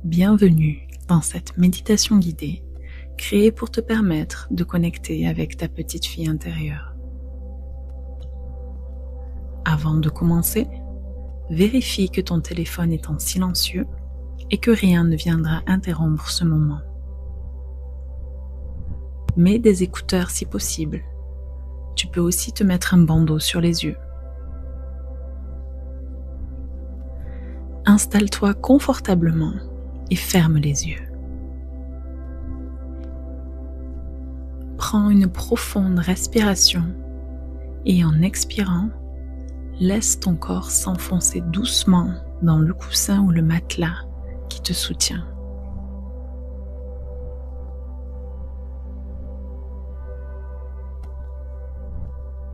Bienvenue dans cette méditation guidée créée pour te permettre de connecter avec ta petite fille intérieure. Avant de commencer, vérifie que ton téléphone est en silencieux et que rien ne viendra interrompre ce moment. Mets des écouteurs si possible. Tu peux aussi te mettre un bandeau sur les yeux. Installe-toi confortablement et ferme les yeux. Prends une profonde respiration et en expirant, laisse ton corps s'enfoncer doucement dans le coussin ou le matelas qui te soutient.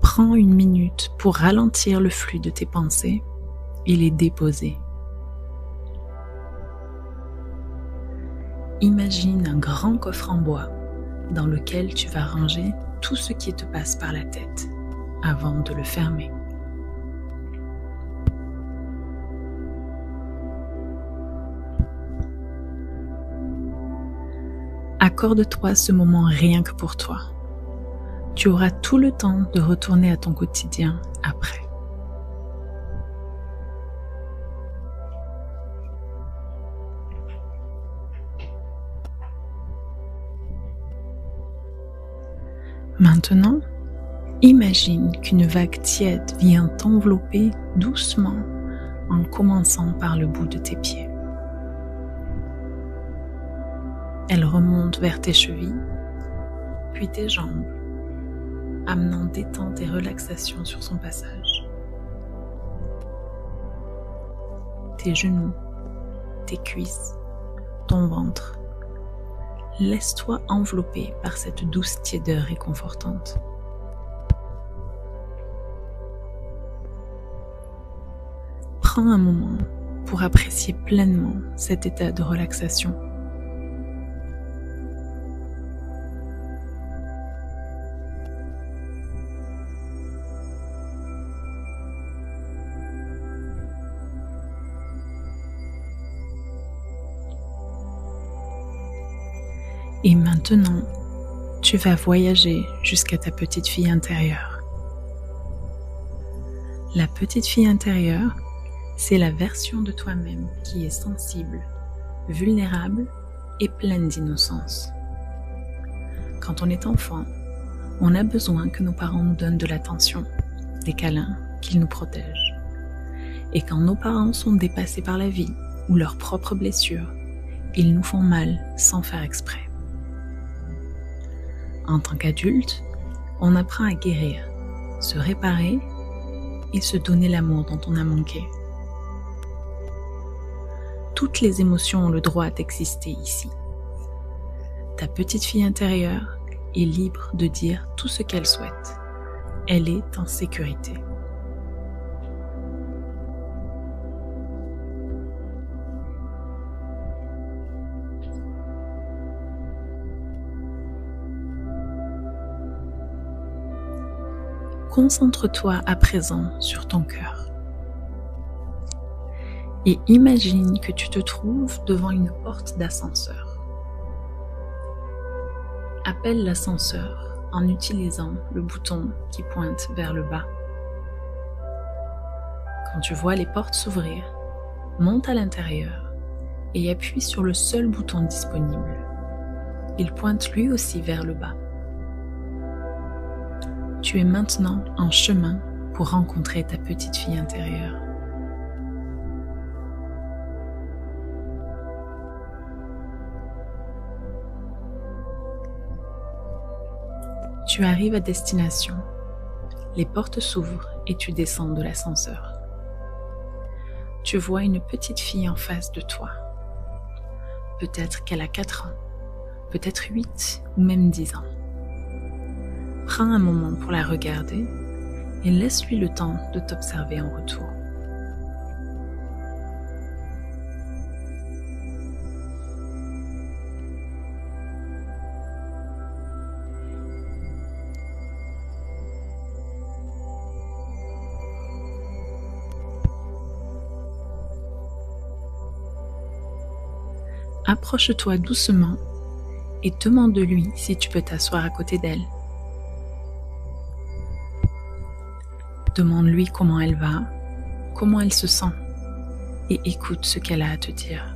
Prends une minute pour ralentir le flux de tes pensées et les déposer. Imagine un grand coffre en bois dans lequel tu vas ranger tout ce qui te passe par la tête avant de le fermer. Accorde-toi ce moment rien que pour toi. Tu auras tout le temps de retourner à ton quotidien après. Maintenant, imagine qu'une vague tiède vient t'envelopper doucement en commençant par le bout de tes pieds. Elle remonte vers tes chevilles, puis tes jambes, amenant détente et relaxation sur son passage. Tes genoux, tes cuisses, ton ventre. Laisse-toi envelopper par cette douce tiédeur réconfortante. Prends un moment pour apprécier pleinement cet état de relaxation. Et maintenant, tu vas voyager jusqu'à ta petite fille intérieure. La petite fille intérieure, c'est la version de toi-même qui est sensible, vulnérable et pleine d'innocence. Quand on est enfant, on a besoin que nos parents nous donnent de l'attention, des câlins, qu'ils nous protègent. Et quand nos parents sont dépassés par la vie ou leurs propres blessures, ils nous font mal sans faire exprès. En tant qu'adulte, on apprend à guérir, se réparer et se donner l'amour dont on a manqué. Toutes les émotions ont le droit d'exister ici. Ta petite fille intérieure est libre de dire tout ce qu'elle souhaite. Elle est en sécurité. Concentre-toi à présent sur ton cœur. Et imagine que tu te trouves devant une porte d'ascenseur. Appelle l'ascenseur en utilisant le bouton qui pointe vers le bas. Quand tu vois les portes s'ouvrir, monte à l'intérieur et appuie sur le seul bouton disponible. Il pointe lui aussi vers le bas. Tu es maintenant en chemin pour rencontrer ta petite fille intérieure. Tu arrives à destination. Les portes s'ouvrent et tu descends de l'ascenseur. Tu vois une petite fille en face de toi. Peut-être qu'elle a 4 ans, peut-être 8 ou même 10 ans. Prends un moment pour la regarder et laisse-lui le temps de t'observer en retour. approche-toi doucement et demande-lui si tu peux t'asseoir à côté d'elle. Demande-lui comment elle va, comment elle se sent et écoute ce qu'elle a à te dire.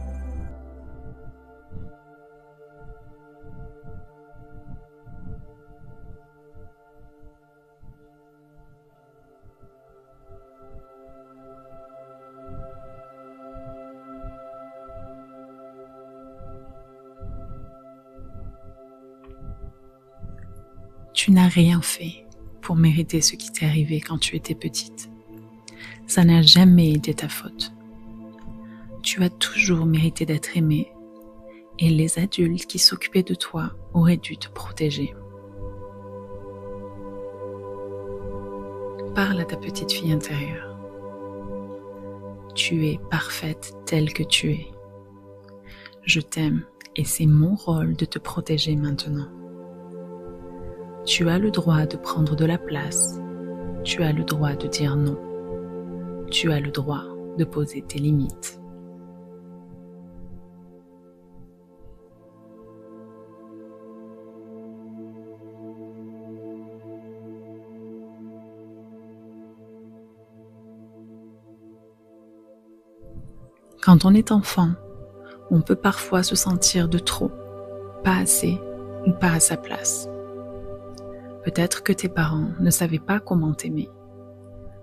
Tu n'as rien fait pour mériter ce qui t'est arrivé quand tu étais petite. Ça n'a jamais été ta faute. Tu as toujours mérité d'être aimée et les adultes qui s'occupaient de toi auraient dû te protéger. Parle à ta petite fille intérieure. Tu es parfaite telle que tu es. Je t'aime et c'est mon rôle de te protéger maintenant. Tu as le droit de prendre de la place. Tu as le droit de dire non. Tu as le droit de poser tes limites. Quand on est enfant, on peut parfois se sentir de trop, pas assez ou pas à sa place. Peut-être que tes parents ne savaient pas comment t'aimer.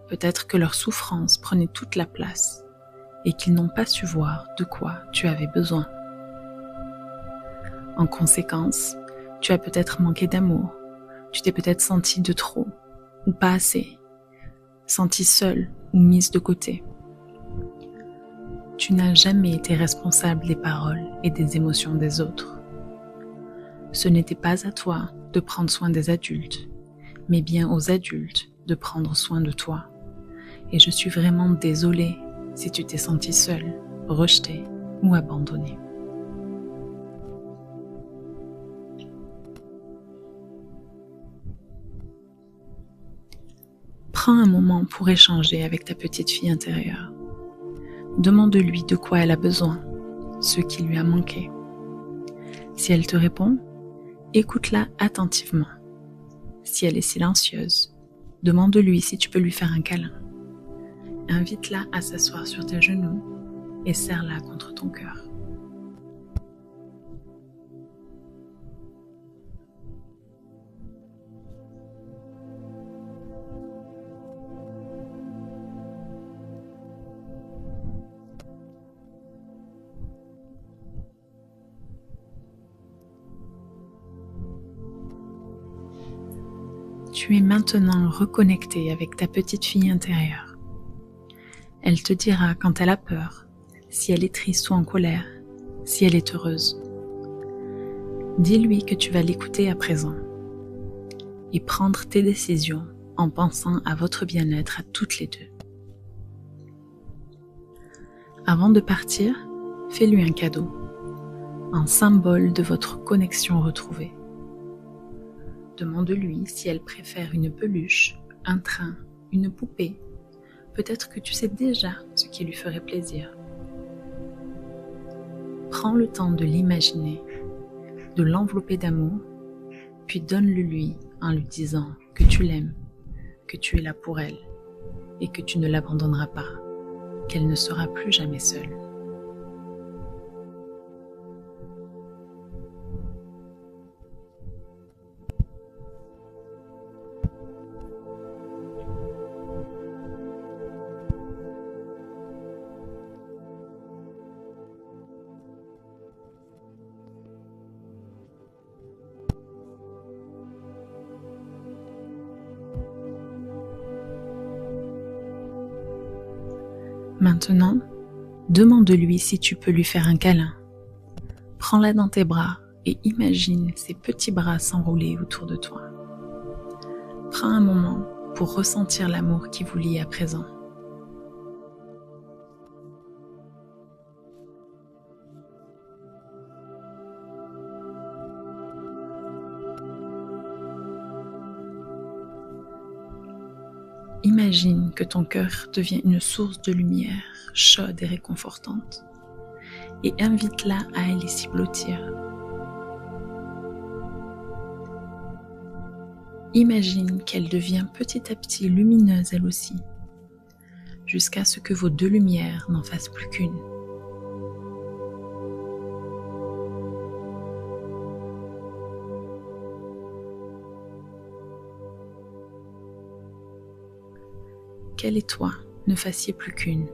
Peut-être que leur souffrance prenait toute la place et qu'ils n'ont pas su voir de quoi tu avais besoin. En conséquence, tu as peut-être manqué d'amour, tu t'es peut-être senti de trop ou pas assez, senti seule ou mise de côté. Tu n'as jamais été responsable des paroles et des émotions des autres. Ce n'était pas à toi de prendre soin des adultes, mais bien aux adultes de prendre soin de toi. Et je suis vraiment désolée si tu t'es sentie seule, rejetée ou abandonnée. Prends un moment pour échanger avec ta petite fille intérieure. Demande-lui de quoi elle a besoin, ce qui lui a manqué. Si elle te répond, écoute-la attentivement. Si elle est silencieuse, demande-lui si tu peux lui faire un câlin. Invite-la à s'asseoir sur tes genoux et serre-la contre ton cœur. Tu es maintenant reconnecté avec ta petite fille intérieure. Elle te dira quand elle a peur, si elle est triste ou en colère, si elle est heureuse. Dis-lui que tu vas l'écouter à présent et prendre tes décisions en pensant à votre bien-être à toutes les deux. Avant de partir, fais-lui un cadeau, un symbole de votre connexion retrouvée. Demande-lui si elle préfère une peluche, un train, une poupée. Peut-être que tu sais déjà ce qui lui ferait plaisir. Prends le temps de l'imaginer, de l'envelopper d'amour, puis donne-le lui en lui disant que tu l'aimes, que tu es là pour elle et que tu ne l'abandonneras pas, qu'elle ne sera plus jamais seule. Maintenant, demande-lui si tu peux lui faire un câlin. Prends-la dans tes bras et imagine ses petits bras s'enrouler autour de toi. Prends un moment pour ressentir l'amour qui vous lie à présent. Imagine que ton cœur devient une source de lumière chaude et réconfortante et invite-la à aller s'y blottir. Imagine qu'elle devient petit à petit lumineuse elle aussi, jusqu'à ce que vos deux lumières n'en fassent plus qu'une. Qu'elle et toi ne fassiez plus qu'une.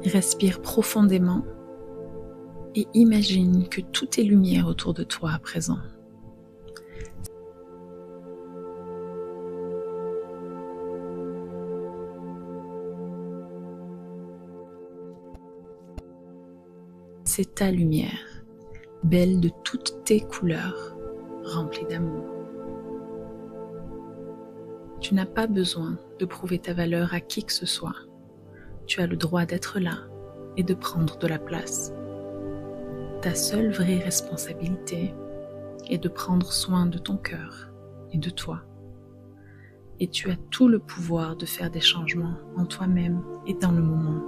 Respire profondément et imagine que tout est lumière autour de toi à présent. C'est ta lumière, belle de toutes tes couleurs, remplie d'amour. Tu n'as pas besoin de prouver ta valeur à qui que ce soit. Tu as le droit d'être là et de prendre de la place. Ta seule vraie responsabilité est de prendre soin de ton cœur et de toi. Et tu as tout le pouvoir de faire des changements en toi-même et dans le moment.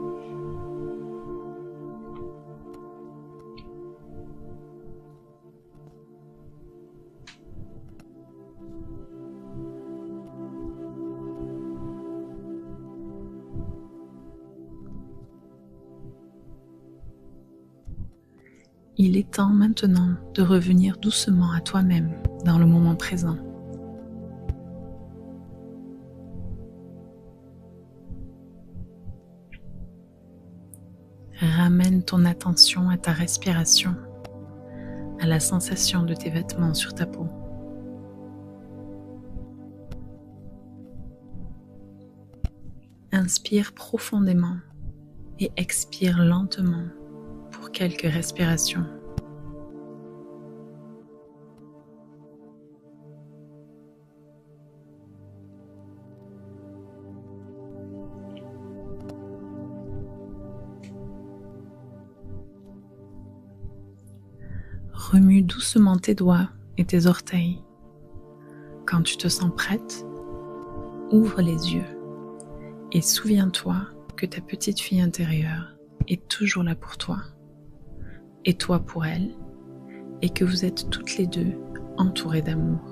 Il est temps maintenant de revenir doucement à toi-même dans le moment présent. Ramène ton attention à ta respiration, à la sensation de tes vêtements sur ta peau. Inspire profondément et expire lentement pour quelques respirations. Remue doucement tes doigts et tes orteils. Quand tu te sens prête, ouvre les yeux et souviens-toi que ta petite fille intérieure est toujours là pour toi, et toi pour elle, et que vous êtes toutes les deux entourées d'amour.